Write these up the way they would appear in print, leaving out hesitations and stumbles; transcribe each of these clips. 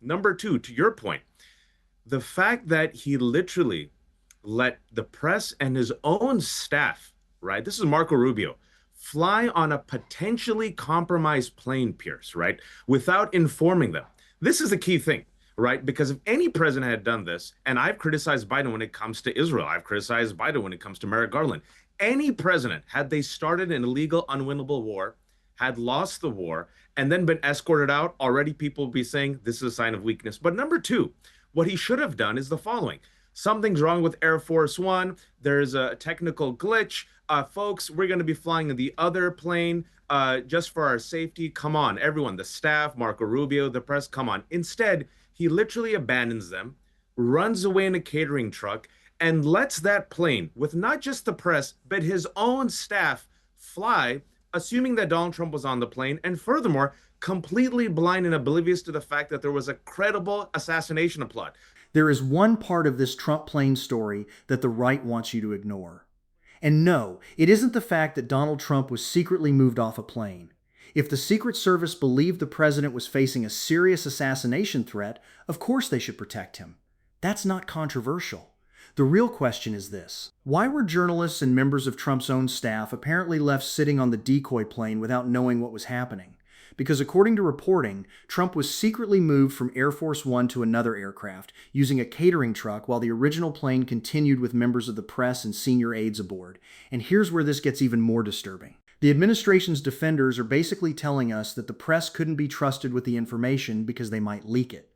Number two, to your point, the fact that he literally let the press and his own staff, right? This is Marco Rubio, fly on a potentially compromised plane, Pierce, right? Without informing them. This is the key thing, right? Because if any president had done this, and I've criticized Biden when it comes to Israel, I've criticized Biden when it comes to Merrick Garland. Any president, had they started an illegal, unwinnable war, had lost the war, and then been escorted out, already people would be saying this is a sign of weakness. But number two, what he should have done is the following. Something's wrong with Air Force One. There's a technical glitch. Folks, we're going to be flying in the other plane just for our safety. Come on, everyone, the staff, Marco Rubio, the press, come on. Instead, he literally abandons them, runs away in a catering truck, and lets that plane, with not just the press, but his own staff, fly, assuming that Donald Trump was on the plane, and furthermore, completely blind and oblivious to the fact that there was a credible assassination plot. There is one part of this Trump plane story that the right wants you to ignore. And no, it isn't the fact that Donald Trump was secretly moved off a plane. If the Secret Service believed the president was facing a serious assassination threat, of course they should protect him. That's not controversial. The real question is this: why were journalists and members of Trump's own staff apparently left sitting on the decoy plane without knowing what was happening? Because according to reporting, Trump was secretly moved from Air Force One to another aircraft, using a catering truck while the original plane continued with members of the press and senior aides aboard. And here's where this gets even more disturbing. The administration's defenders are basically telling us that the press couldn't be trusted with the information because they might leak it.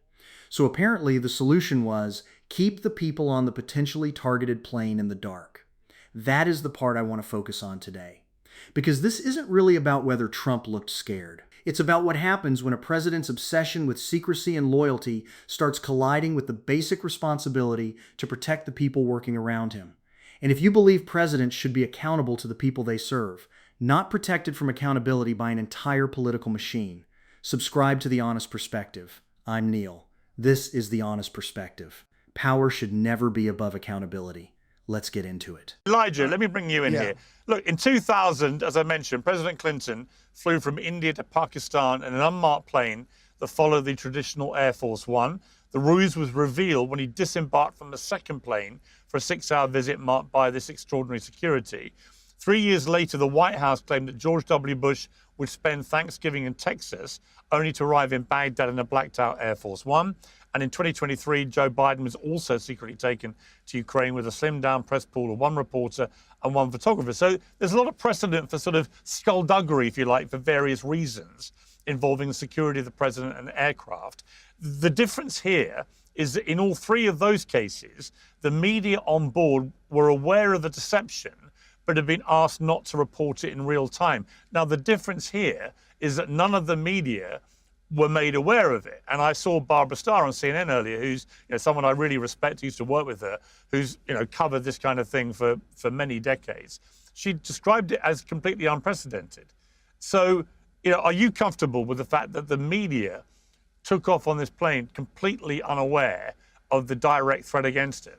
So apparently the solution was keep the people on the potentially targeted plane in the dark. That is the part I want to focus on today. Because this isn't really about whether Trump looked scared. It's about what happens when a president's obsession with secrecy and loyalty starts colliding with the basic responsibility to protect the people working around him. And if you believe presidents should be accountable to the people they serve, not protected from accountability by an entire political machine, subscribe to The Honest Perspective. I'm Neil. This is The Honest Perspective. Power should never be above accountability. Let's get into it. Elijah, let me bring you in here. Look, in 2000, as I mentioned, President Clinton flew from India to Pakistan in an unmarked plane that followed the traditional Air Force One. The ruse was revealed when he disembarked from the second plane for a 6-hour visit marked by this extraordinary security. 3 years later, the White House claimed that George W. Bush would spend Thanksgiving in Texas, only to arrive in Baghdad in a blacked-out Air Force One. And in 2023, Joe Biden was also secretly taken to Ukraine with a slimmed-down press pool of one reporter and one photographer. So there's a lot of precedent for sort of skullduggery, if you like, for various reasons involving the security of the president and aircraft. The difference here is that in all three of those cases, the media on board were aware of the deception, but have been asked not to report it in real time. Now, the difference here is that none of the media were made aware of it. And I saw Barbara Starr on CNN earlier, who's someone I really respect, used to work with her, who's covered this kind of thing for many decades. She described it as completely unprecedented. So, are you comfortable with the fact that the media took off on this plane completely unaware of the direct threat against it?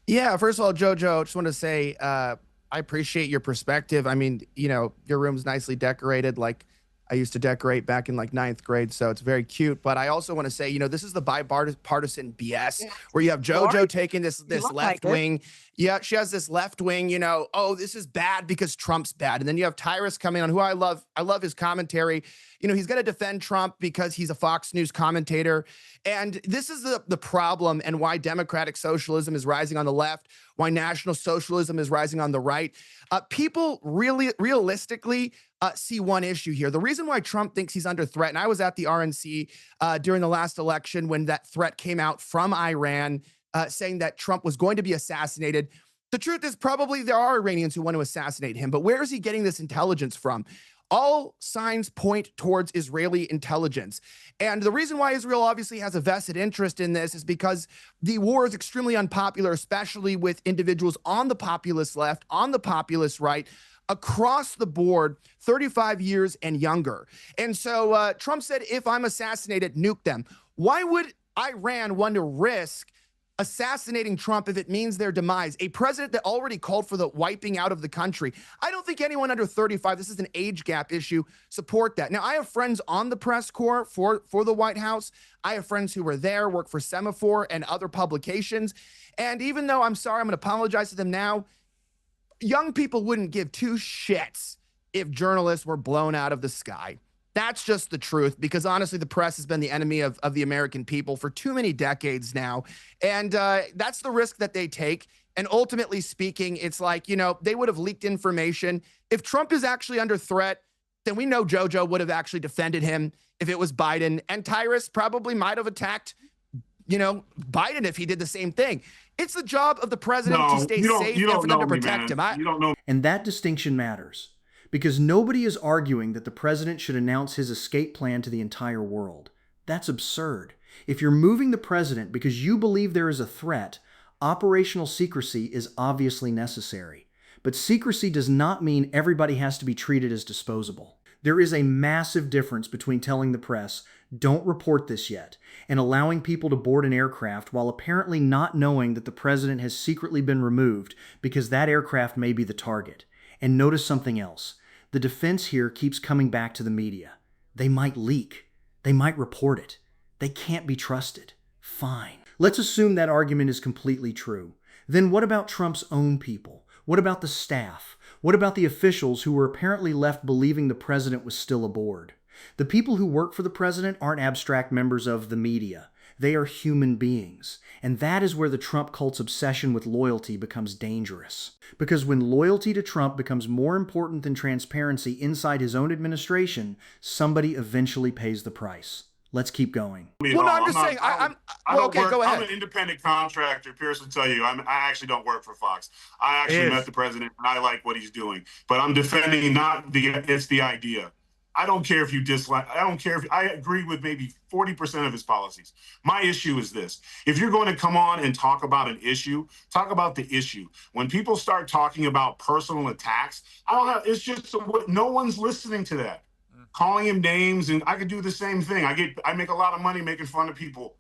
Yeah, first of all, Jojo, just want to say I appreciate your perspective. I mean, your room's nicely decorated, like I used to decorate back in like 9th grade, so it's very cute. But I also want to say, this is the bipartisan BS where you have JoJo taking this left wing. Yeah, she has this left wing, oh, this is bad because Trump's bad. And then you have Tyrus coming on, who I love. I love his commentary. He's going to defend Trump because he's a Fox News commentator. And this is the problem, and why democratic socialism is rising on the left, why national socialism is rising on the right. People really realistically see one issue here. The reason why Trump thinks he's under threat, and I was at the RNC during the last election when that threat came out from Iran, saying that Trump was going to be assassinated. The truth is probably there are Iranians who want to assassinate him, but where is he getting this intelligence from? All signs point towards Israeli intelligence. And the reason why Israel obviously has a vested interest in this is because the war is extremely unpopular, especially with individuals on the populist left, on the populist right, across the board, 35 years and younger. And so Trump said, if I'm assassinated, nuke them. Why would Iran want to risk assassinating Trump if it means their demise, a president that already called for the wiping out of the country. I don't think anyone under 35, this is an age gap issue, support that. Now, I have friends on the press corps for the White House. I have friends who were there, work for Semaphore and other publications. And even though I'm sorry, I'm going to apologize to them now, young people wouldn't give two shits if journalists were blown out of the sky. That's just the truth, because honestly, the press has been the enemy of the American people for too many decades now. And that's the risk that they take. And ultimately speaking, it's like, you know, they would have leaked information. If Trump is actually under threat, then we know JoJo would have actually defended him if it was Biden. And Tyrus probably might have attacked, you know, Biden if he did the same thing. It's the job of the president to stay safe and for them to protect him. You don't know. And that distinction matters, because nobody is arguing that the president should announce his escape plan to the entire world. That's absurd. If you're moving the president because you believe there is a threat, operational secrecy is obviously necessary. But secrecy does not mean everybody has to be treated as disposable. There is a massive difference between telling the press, "Don't report this yet," and allowing people to board an aircraft while apparently not knowing that the president has secretly been removed because that aircraft may be the target. And notice something else. The defense here keeps coming back to the media. They might leak. They might report it. They can't be trusted. Fine. Let's assume that argument is completely true. Then what about Trump's own people? What about the staff? What about the officials who were apparently left believing the president was still aboard? The people who work for the president aren't abstract members of the media. They are human beings. And that is where the Trump cult's obsession with loyalty becomes dangerous. Because when loyalty to Trump becomes more important than transparency inside his own administration, somebody eventually pays the price. Let's keep going. Well, no, I'm just saying, go ahead. I'm an independent contractor. Pierce will tell you, I actually don't work for Fox. I actually met the president, and I like what he's doing. But I'm defending it's the idea. I don't care if you dislike, I don't care if I agree with maybe 40% of his policies. My issue is this. If you're going to come on and talk about an issue, talk about the issue. When people start talking about personal attacks, it's just, no one's listening to that. Calling him names, and I could do the same thing. I make a lot of money making fun of people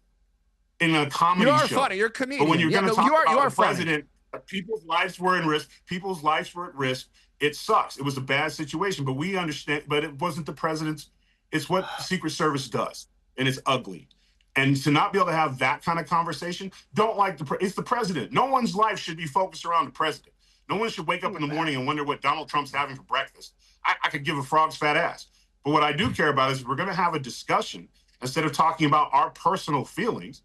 in a comedy show. You are funny. You're a comedian. But when you're going to talk about the funny. president, people's lives were in risk. People's lives were at risk. It sucks. It was a bad situation, but we understand. But it wasn't the president's. It's what the Secret Service does, and it's ugly. And to not be able to have that kind of conversation, it's the president. No one's life should be focused around the president. No one should wake up in the morning and wonder what Donald Trump's having for breakfast. I could give a frog's fat ass. But what I do care about is we're going to have a discussion instead of talking about our personal feelings.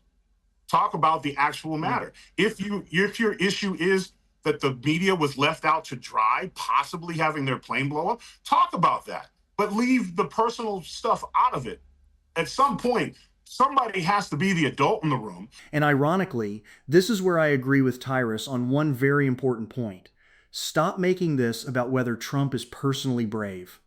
Talk about the actual matter. If your issue is that the media was left out to dry, possibly having their plane blow up, talk about that. But leave the personal stuff out of it. At some point, somebody has to be the adult in the room. And ironically, this is where I agree with Tyrus on one very important point. Stop making this about whether Trump is personally brave.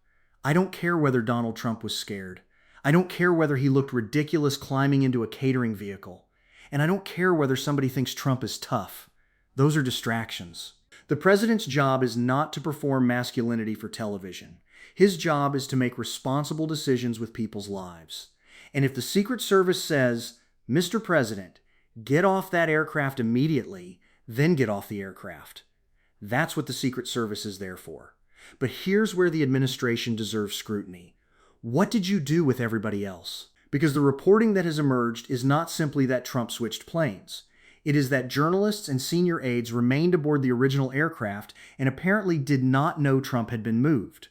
I don't care whether Donald Trump was scared. I don't care whether he looked ridiculous climbing into a catering vehicle. And I don't care whether somebody thinks Trump is tough. Those are distractions. The president's job is not to perform masculinity for television. His job is to make responsible decisions with people's lives. And if the Secret Service says, "Mr. President, get off that aircraft immediately," then get off the aircraft. That's what the Secret Service is there for. But here's where the administration deserves scrutiny. What did you do with everybody else? Because the reporting that has emerged is not simply that Trump switched planes. It is that journalists and senior aides remained aboard the original aircraft and apparently did not know Trump had been moved.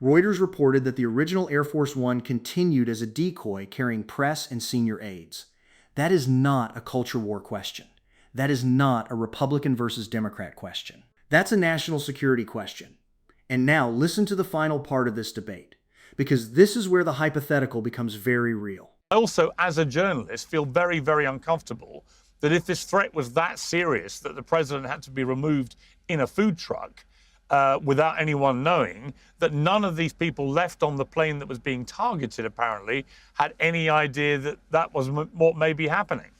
Reuters reported that the original Air Force One continued as a decoy carrying press and senior aides. That is not a culture war question. That is not a Republican versus Democrat question. That's a national security question. And now listen to the final part of this debate, because this is where the hypothetical becomes very real. I also, as a journalist, feel very, very uncomfortable that if this threat was that serious that the president had to be removed in a food truck without anyone knowing, that none of these people left on the plane that was being targeted, apparently, had any idea that that was what may be happening.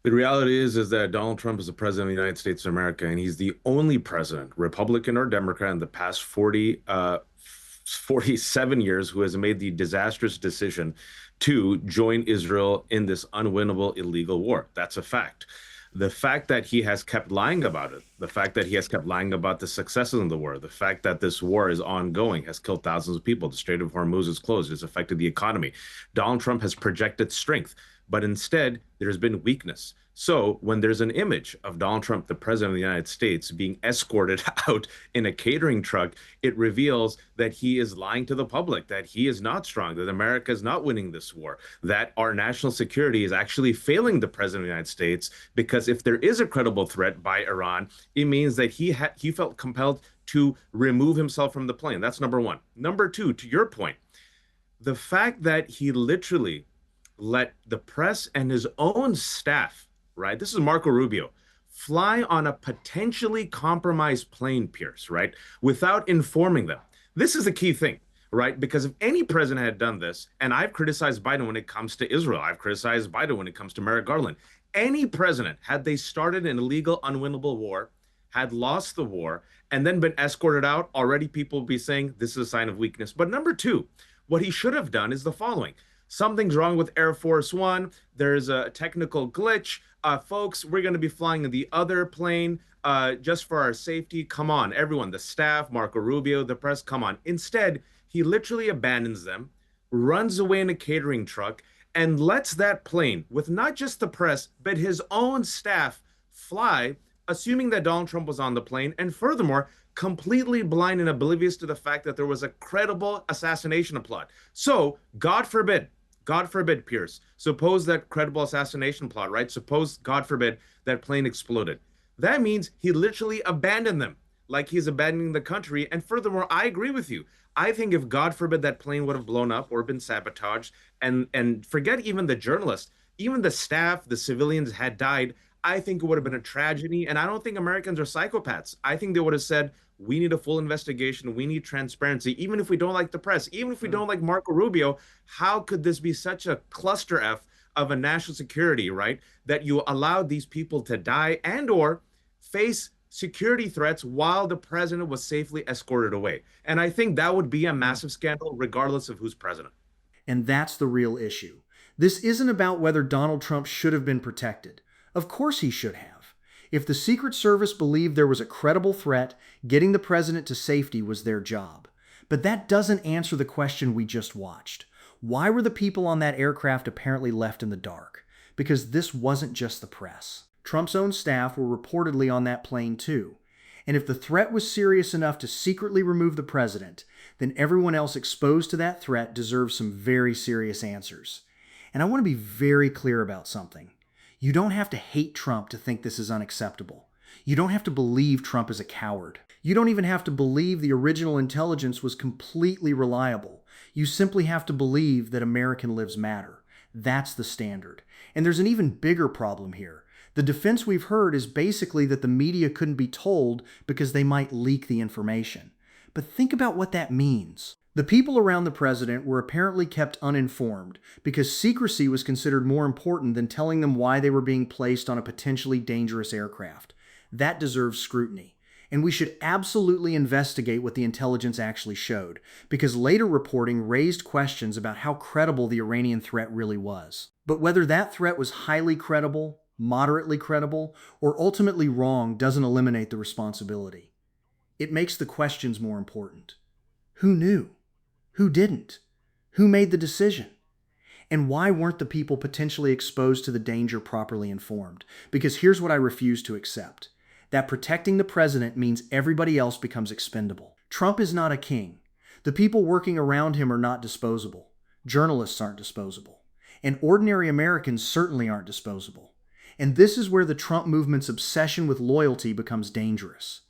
The reality is that Donald Trump is the president of the United States of America, and he's the only president, Republican or Democrat, in the past 47 years who has made the disastrous decision to join Israel in this unwinnable illegal war. That's a fact. The fact that he has kept lying about it, the fact that he has kept lying about the successes in the war, the fact that this war is ongoing, has killed thousands of people, the Strait of Hormuz is closed, it's affected the economy. Donald Trump has projected strength, but instead there's been weakness. So when there's an image of Donald Trump, the president of the United States, being escorted out in a catering truck, it reveals that he is lying to the public, that he is not strong, that America is not winning this war, that our national security is actually failing the president of the United States, because if there is a credible threat by Iran, it means that he felt compelled to remove himself from the plane. That's number one. Number two, to your point, the fact that he literally let the press and his own staff, right? This is Marco Rubio, fly on a potentially compromised plane, Pierce, right? Without informing them. This is the key thing, right? Because if any president had done this, and I've criticized Biden when it comes to Israel, I've criticized Biden when it comes to Merrick Garland, any president, had they started an illegal, unwinnable war, had lost the war, and then been escorted out, already people would be saying this is a sign of weakness. But number two, what he should have done is the following. Something's wrong with Air Force One. There's a technical glitch. Folks, we're going to be flying in the other plane just for our safety. Come on, everyone, the staff, Marco Rubio, the press, come on. Instead, he literally abandons them, runs away in a catering truck, and lets that plane, with not just the press, but his own staff, fly, assuming that Donald Trump was on the plane, and furthermore, completely blind and oblivious to the fact that there was a credible assassination plot. So, God forbid, Pierce, suppose that credible assassination plot, right? Suppose, God forbid, that plane exploded. That means he literally abandoned them, like he's abandoning the country. And furthermore, I agree with you. I think if, God forbid, that plane would have blown up or been sabotaged, and forget even the journalists, even the staff, the civilians had died, I think it would have been a tragedy. And I don't think Americans are psychopaths. I think they would have said, we need a full investigation. We need transparency. Even if we don't like the press, even if we don't like Marco Rubio, how could this be such a cluster F of a national security, right? That you allowed these people to die and or face security threats while the president was safely escorted away. And I think that would be a massive scandal, regardless of who's president. And that's the real issue. This isn't about whether Donald Trump should have been protected. Of course he should have. If the Secret Service believed there was a credible threat, getting the president to safety was their job. But that doesn't answer the question we just watched. Why were the people on that aircraft apparently left in the dark? Because this wasn't just the press. Trump's own staff were reportedly on that plane too. And if the threat was serious enough to secretly remove the president, then everyone else exposed to that threat deserves some very serious answers. And I want to be very clear about something. You don't have to hate Trump to think this is unacceptable. You don't have to believe Trump is a coward. You don't even have to believe the original intelligence was completely reliable. You simply have to believe that American lives matter. That's the standard. And there's an even bigger problem here. The defense we've heard is basically that the media couldn't be told because they might leak the information. But think about what that means. The people around the president were apparently kept uninformed because secrecy was considered more important than telling them why they were being placed on a potentially dangerous aircraft. That deserves scrutiny. And we should absolutely investigate what the intelligence actually showed, because later reporting raised questions about how credible the Iranian threat really was. But whether that threat was highly credible, moderately credible, or ultimately wrong doesn't eliminate the responsibility. It makes the questions more important. Who knew? Who didn't? Who made the decision? And why weren't the people potentially exposed to the danger properly informed? Because here's what I refuse to accept. That protecting the president means everybody else becomes expendable. Trump is not a king. The people working around him are not disposable. Journalists aren't disposable. And ordinary Americans certainly aren't disposable. And this is where the Trump movement's obsession with loyalty becomes dangerous.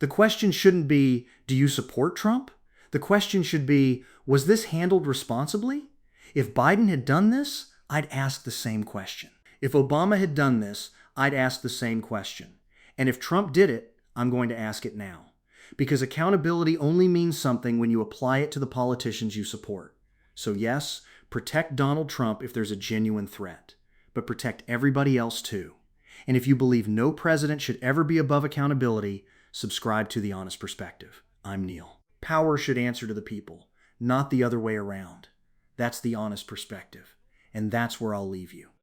The question shouldn't be, do you support Trump? The question should be, was this handled responsibly? If Biden had done this, I'd ask the same question. If Obama had done this, I'd ask the same question. And if Trump did it, I'm going to ask it now. Because accountability only means something when you apply it to the politicians you support. So yes, protect Donald Trump if there's a genuine threat, but protect everybody else too. And if you believe no president should ever be above accountability, subscribe to The Honest Perspective. I'm Neil. Power should answer to the people, not the other way around. That's The Honest Perspective. And that's where I'll leave you.